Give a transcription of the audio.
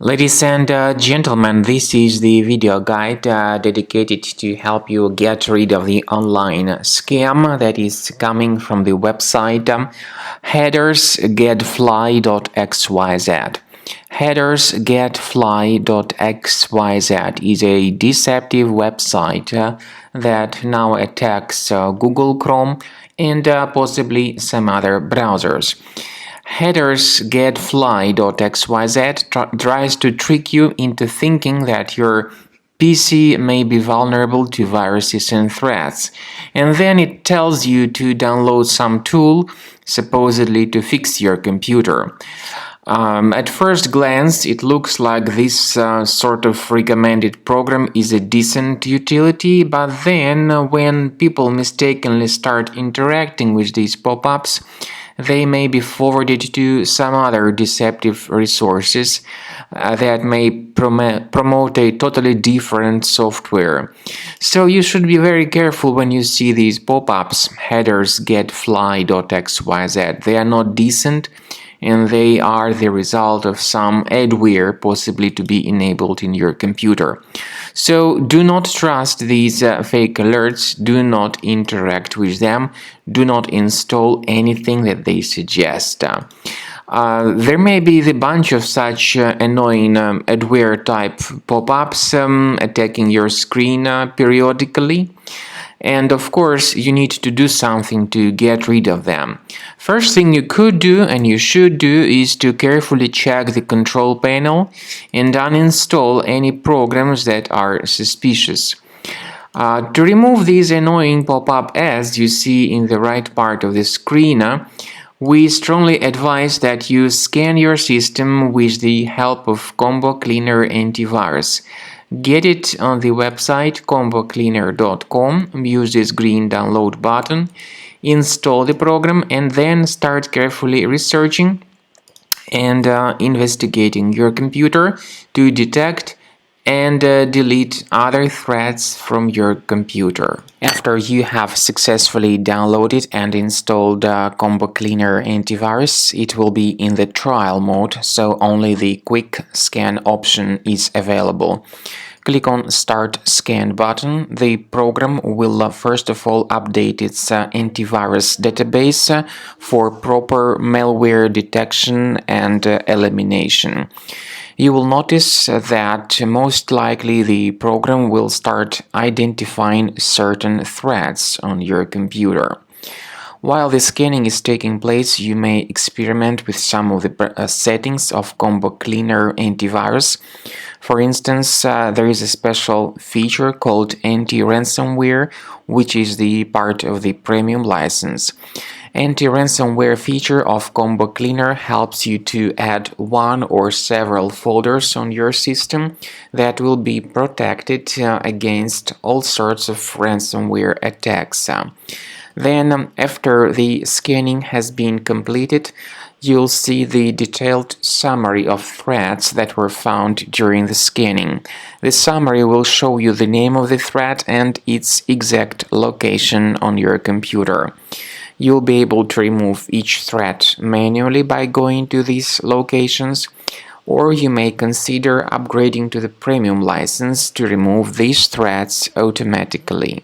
Ladies and gentlemen, this is the video guide dedicated to help you get rid of the online scam that is coming from the website Heders-gadfly.xyz. Heders-gadfly.xyz is a deceptive website that now attacks Google Chrome and possibly some other browsers. Heders-gadfly.xyz tries to trick you into thinking that your PC may be vulnerable to viruses and threats, and then it tells you to download some tool supposedly to fix your computer. At first glance, it looks like this sort of recommended program is a decent utility, but then when people mistakenly start interacting with these pop-ups, they may be forwarded to some other deceptive resources that may promote a totally different software. So you should be very careful when you see these pop-ups, Heders-gadfly.xyz. They are not decent, and they are the result of some adware possibly to be enabled in your computer. So do not trust these fake alerts, do not interact with them, do not install anything that they suggest. There may be the bunch of such annoying adware type pop-ups attacking your screen periodically. And of course, you need to do something to get rid of them. First thing you could do and you should do is to carefully check the control panel and uninstall any programs that are suspicious. To remove these annoying pop-up ads you see in the right part of the screen, we strongly advise that you scan your system with the help of Combo Cleaner Antivirus. Get it on the website combocleaner.com, use this green download button, install the program, and then start carefully researching and investigating your computer to detect and delete other threats from your computer. After you have successfully downloaded and installed Combo Cleaner Antivirus, it will be in the trial mode, so only the quick scan option is available. Click on Start Scan button. The program will first of all update its antivirus database for proper malware detection and elimination. You will notice that most likely the program will start identifying certain threats on your computer. While the scanning is taking place, you may experiment with some of the settings of Combo Cleaner Antivirus. For instance, there is a special feature called anti-ransomware, which is the part of the premium license. Anti-ransomware feature of Combo Cleaner helps you to add one or several folders on your system that will be protected against all sorts of ransomware attacks. Then, after the scanning has been completed, you'll see the detailed summary of threats that were found during the scanning. The summary will show you the name of the threat and its exact location on your computer. You'll be able to remove each threat manually by going to these locations, or you may consider upgrading to the premium license to remove these threats automatically.